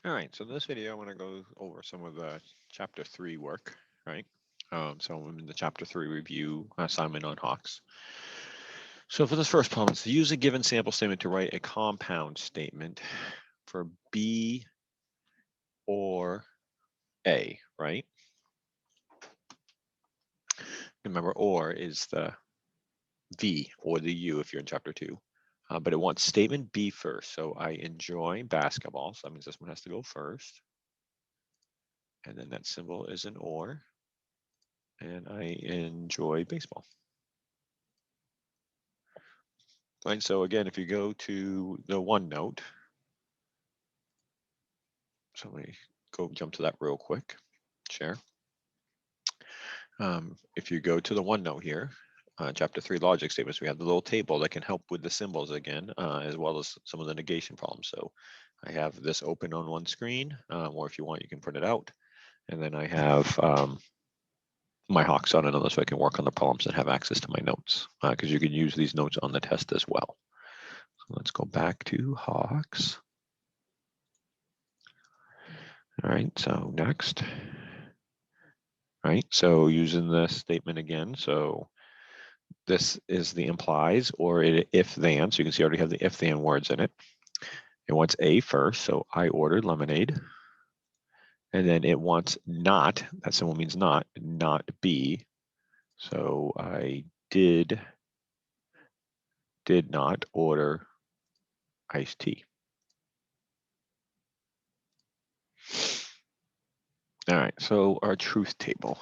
All right, so in this video, I want to go over some of the chapter 3 work, right? So I'm in the chapter 3 review assignment on Hawks. So for this first problem, it's to use a given sample statement to write a compound statement for B or A, right? Remember, or is the V or the U if you're in chapter 2. But it wants statement B first. So I enjoy basketball. So that means this one has to go first. And then that symbol is an or. And I enjoy baseball. Right, so again, if you go to the OneNote, so let me go jump to that real quick, share. If you go to the OneNote here, chapter 3 logic statements, we have the little table that can help with the symbols again, as well as some of the negation problems. So I have this open on one screen, or if you want, you can print it out. And then I have my Hawks on another so I can work on the problems and have access to my notes, because you can use these notes on the test as well. So let's go back to Hawks. All right, so next. Right, so using the statement again, so this is the implies or if then, so you can see I already have the if then words in it. It wants A first, so I ordered lemonade. And then it wants not, that symbol means not B. So I did not order iced tea. All right, so our truth table.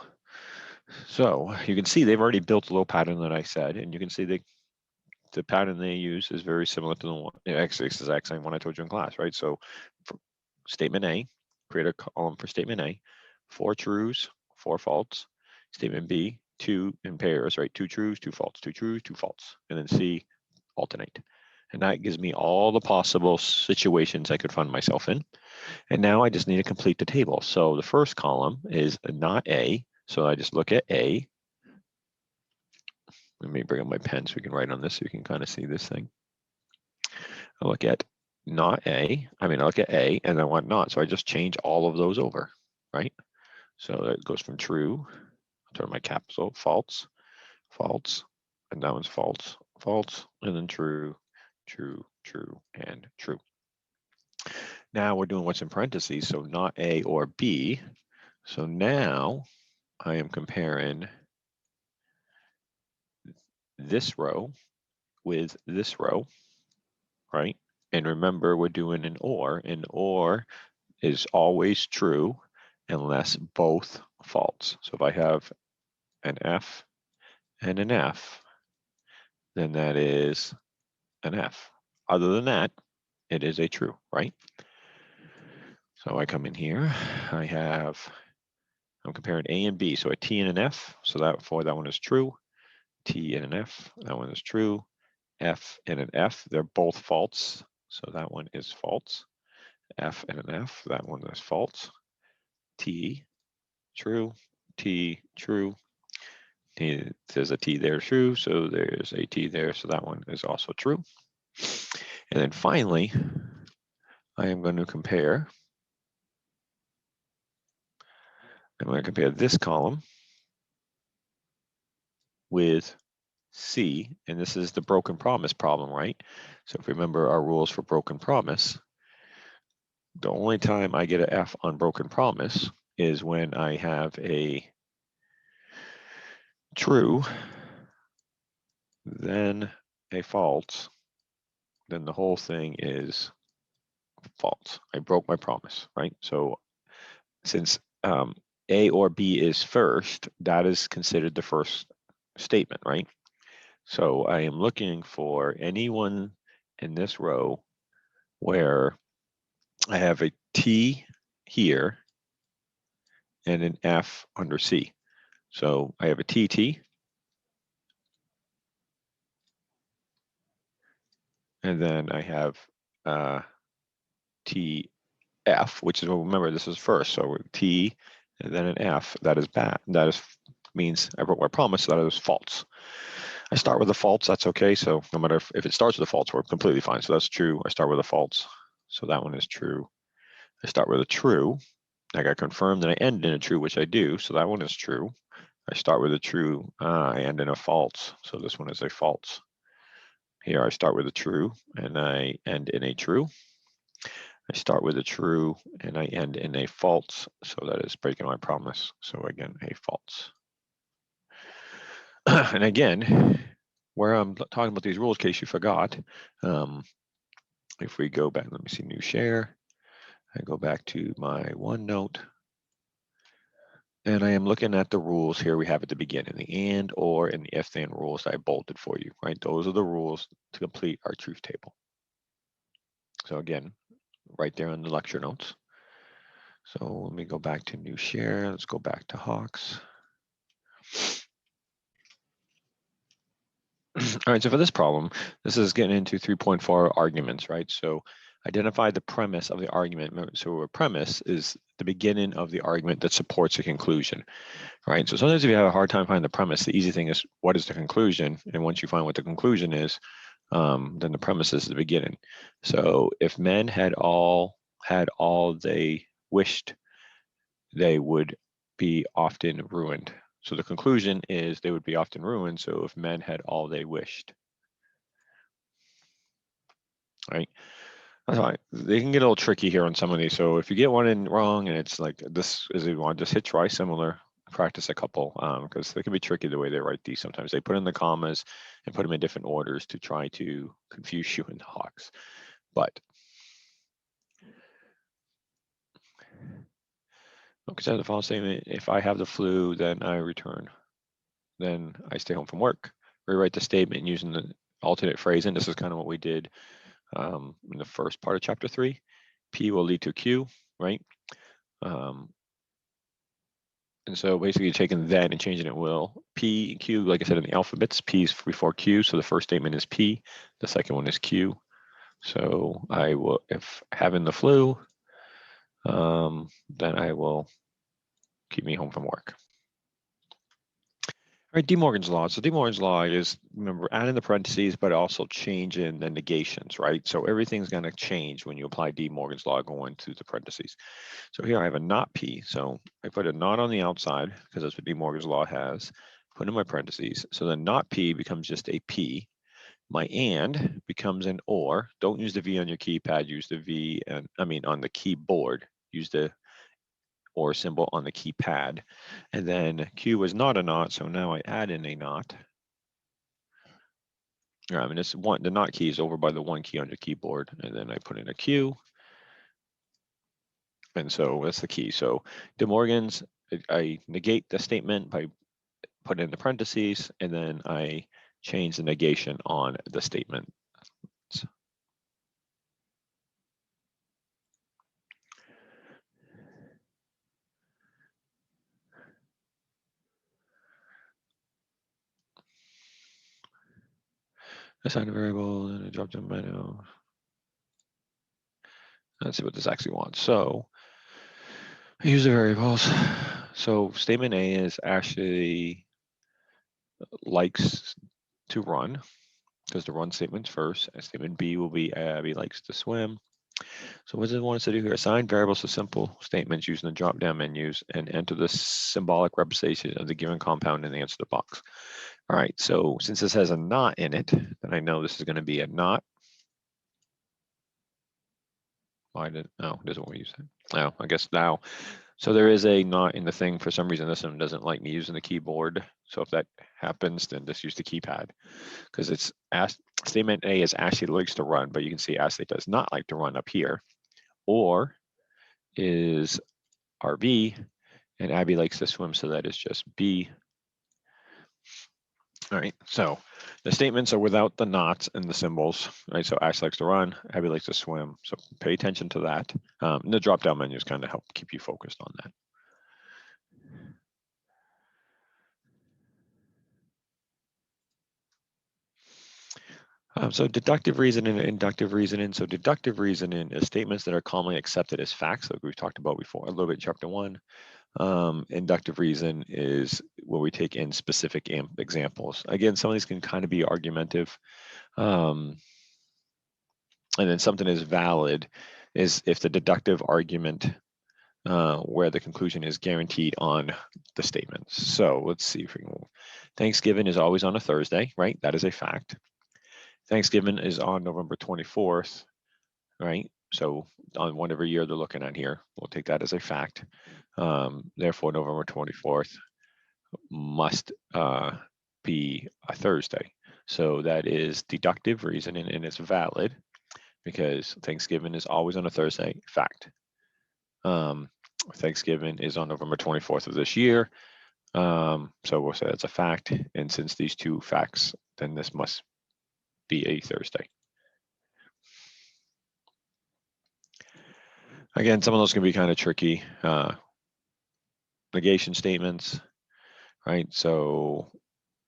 So you can see they've already built a little pattern that I said, and you can see the pattern they use is very similar to the one, actually it's the exact same one I told you in class, right? So for statement A, create a column for statement A, 4 trues, 4 false. Statement B, 2 in pairs, right? 2 trues, 2 false, 2 trues, 2 false. And then C, alternate. And that gives me all the possible situations I could find myself in. And now I just need to complete the table. So the first column is not A. So I just look at A. Let me bring up my pen so we can write on this so you can kind of see this thing. I look at not A, I look at A and I want not. So I just change all of those over, right? So that goes from true, I'll turn my capital, false, false, and that one's false, false, and then true, true, true, and true. Now we're doing what's in parentheses, so not A or B. So now I am comparing this row with this row, right? And remember, we're doing an or is always true unless both false. So if I have an F and an F, then that is an F. Other than that, it is a true, right? So I come in here, I'm comparing A and B, so a T and an F, so that one is true. T and an F, that one is true. F and an F, they're both false, so that one is false. F and an F, that one is false. T, true. T, true. There's a T there, true, so there's a T there, so that one is also true. And then finally, I am going to compare. I'm going to compare this column with C, and this is the broken promise problem, right? So if you remember our rules for broken promise, the only time I get an F on broken promise is when I have a true, then a false, then the whole thing is false. I broke my promise, right? So since A or B is first, that is considered the first statement, right? So I am looking for anyone in this row where I have a T here and an F under C. So I have a TT, and then I have TF, which is, well, remember this is first, so T and then an F, that is bad. That is means I broke my promise, so that is false. I start with a false, that's okay. So no matter if it starts with a false, we're completely fine. So that's true. I start with a false, so that one is true. I start with a true. I got confirmed and I end in a true, which I do. So that one is true. I start with a true. I end in a false. So this one is a false. Here I start with a true and I end in a true. I start with a true and I end in a false. So that is breaking my promise. So again, a false. And again, where I'm talking about these rules, in case you forgot, if we go back, let me see, new share. I go back to my OneNote. And I am looking at the rules here we have at the beginning, the and, or, and the if, then rules I bolted for you, right? Those are the rules to complete our truth table. So again, right there in the lecture notes. So let me go back to new share. Let's go back to Hawks. All right, so for this problem, this is getting into 3.4 arguments, right? So identify the premise of the argument. So a premise is the beginning of the argument that supports a conclusion, right? So sometimes if you have a hard time finding the premise, the easy thing is what is the conclusion? And once you find what the conclusion is, then the premise is the beginning. So if men had all they wished, they would be often ruined. So the conclusion is they would be often ruined. So if men had all they wished, right? That's fine. They can get a little tricky here on some of these. So if you get one in wrong and it's like this is you want, just hit try similar, practice a couple, because they can be tricky the way they write these. Sometimes they put in the commas and put them in different orders to try to confuse you in the Hawks. But consider the following statement: if I have the flu, then I return. Then I stay home from work. Rewrite the statement using the alternate phrasing. This is kind of what we did in the first part of chapter 3. P will lead to Q, right? And so basically you're taking that and changing it will. P, Q, like I said in the alphabets, P is before Q. So the first statement is P. The second one is Q. So I will, if having the flu, then I will keep me home from work. All right, Demorgan's law. So Demorgan's law is, remember, adding the parentheses, but also changing the negations, right? So everything's going to change when you apply Demorgan's law going to the parentheses. So here I have a not P. So I put a not on the outside because that's what Demorgan's law has. Put in my parentheses. So the not P becomes just a P. My and becomes an or. Don't use the V on your keypad. Use the V, and I mean on the keyboard. Use the or symbol on the keypad. And then Q is not a not, so now I add in a not. I mean, it's one, the not key is over by the one key on your keyboard, and then I put in a Q. And so that's the key. So De Morgan's, I negate the statement by putting in the parentheses, and then I change the negation on the statement. Assign a variable and a drop down menu. Let's see what this actually wants. So use the variables. So statement A is actually likes to run, because the run statement's first. Statement B will be Abby likes to swim. So what does it want us to do here? Assign variables to simple statements using the drop-down menus and enter the symbolic representation of the given compound in the answer box. All right, so since this has a not in it, then I know this is going to be a not. Why did, oh, this is what we use. Oh, I guess now. So there is a not in the thing. For some reason, this one doesn't like me using the keyboard. So if that happens, then just use the keypad, because it's statement A is Ashley likes to run, but you can see Ashley does not like to run up here. Or is RB, and Abby likes to swim, so that is just B. All right, so the statements are without the nots and the symbols, right? So Ash likes to run, Abby likes to swim, so pay attention to that. And the drop-down menus kind of help keep you focused on that. So deductive reasoning and inductive reasoning. So deductive reasoning is statements that are commonly accepted as facts, like we've talked about before a little bit in chapter 1. Inductive reason is where we take in specific examples. Again, some of these can kind of be argumentative. And then something is valid is if the deductive argument where the conclusion is guaranteed on the statements. So let's see if we can. Thanksgiving is always on a Thursday, right? That is a fact. Thanksgiving is on November 24th, right? So on whatever year they're looking at here, we'll take that as a fact. Therefore, November 24th must be a Thursday. So that is deductive reasoning, and it's valid because Thanksgiving is always on a Thursday, fact. Thanksgiving is on November 24th of this year. So we'll say that's a fact. And since these two facts, then this must be a Thursday. Again, some of those can be kind of tricky. Negation statements, right? So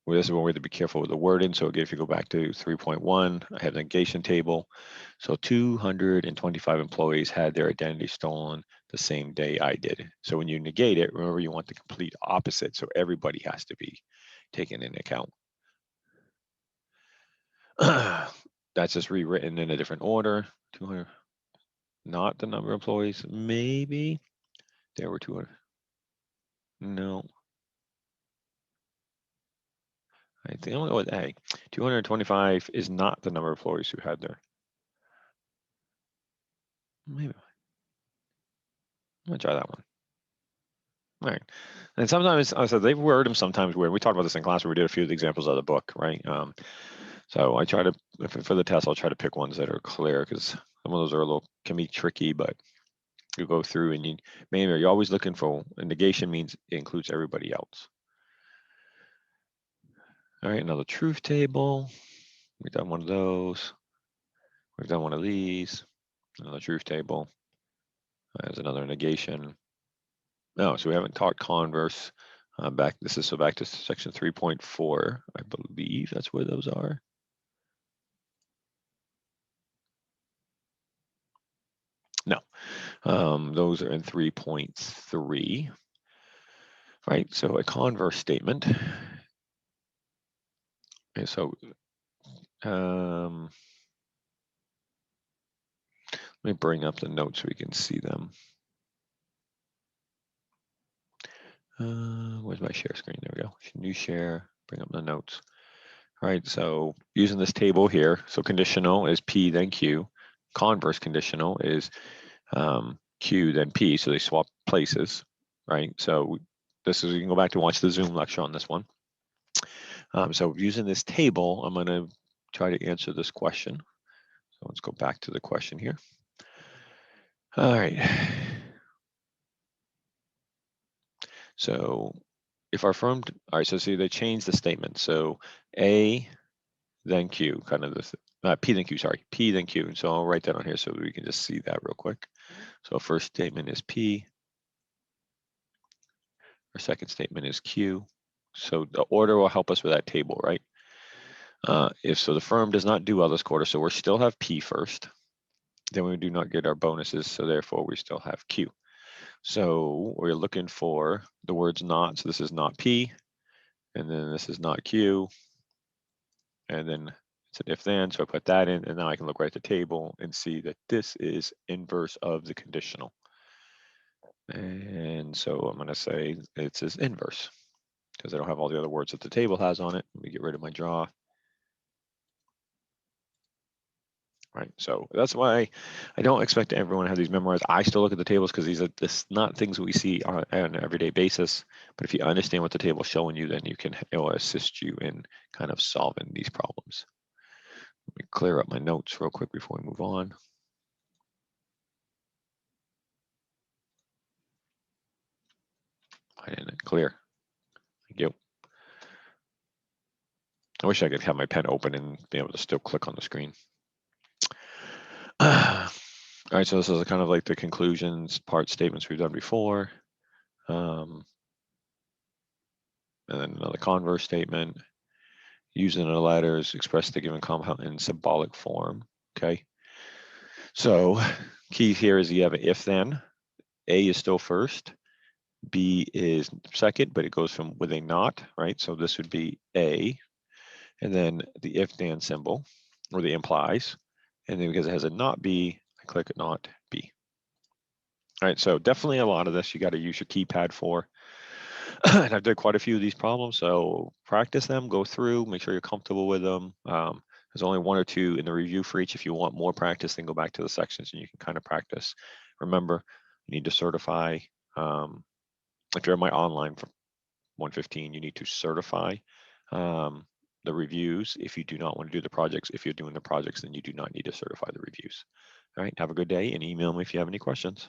this is where we have to be careful with the wording. So again, if you go back to 3.1, I have the negation table. So 225 employees had their identity stolen the same day I did. So when you negate it, remember you want the complete opposite. So everybody has to be taken into account. That's just rewritten in a different order. 200, not the number of employees. Maybe there were 200. No. I think I'm gonna go with A. 225 is not the number of employees who had there. Maybe. I'm gonna try that one. All right. And sometimes, I said they've worded them sometimes weird. We talked about this in class where we did a few of the examples of the book, right? So I try to, for the test, I'll try to pick ones that are clear because some of those are a little, can be tricky, but you go through and you're always looking for, a negation means it includes everybody else. All right, another truth table. We've done one of those. We've done one of these. Another truth table. There's another negation. No, so we haven't taught converse. Back to section 3.4. I believe that's where those are. No, those are in 3.3. Right, so a converse statement. Okay, so let me bring up the notes so we can see them. Where's my share screen? There we go. New share, bring up the notes. All right, so using this table here, so conditional is P then Q. Converse conditional is Q then P, so they swap places, right? So this is, you can go back to watch the Zoom lecture on this one. So using this table, I'm gonna try to answer this question. So let's go back to the question here. All right. So if our firm, all right, so see they changed the statement. So A then Q, kind of this, P then Q, sorry, P then Q. So I'll write that on here so we can just see that real quick. So first statement is P. Our second statement is Q. So the order will help us with that table, right? If so, the firm does not do well this quarter, so we still have P first. Then we do not get our bonuses, so therefore we still have Q. So we're looking for the words not, so this is not P, and then this is not Q, and then it's an if then, so I put that in, and now I can look right at the table and see that this is inverse of the conditional. And so I'm gonna say it's his inverse, because I don't have all the other words that the table has on it. Let me get rid of my draw. Right, so that's why I don't expect everyone to have these memorized. I still look at the tables because these are not things we see on an everyday basis. But if you understand what the table is showing you, then it will assist you in kind of solving these problems. Let me clear up my notes real quick before we move on. I didn't clear. Thank you. I wish I could have my pen open and be able to still click on the screen. All right, so this is kind of like the conclusions, part statements we've done before. And then another converse statement. Using the letters, express the given compound in symbolic form, okay? So key here is you have an if then. A is still first. B is second, but it goes from with a not, right? So this would be A. And then the if then symbol, or the implies. And then because it has a not B, I click not B. All right, so definitely a lot of this you got to use your keypad for. And I've done quite a few of these problems, so practice them, go through, make sure you're comfortable with them. There's only 1 or 2 in the review for each. If you want more practice, then go back to the sections and you can kind of practice. Remember, you need to certify. If you're in my online for 115, you need to certify the reviews. If you do not want to do the projects, if you're doing the projects, then you do not need to certify the reviews. All right, have a good day and email me if you have any questions.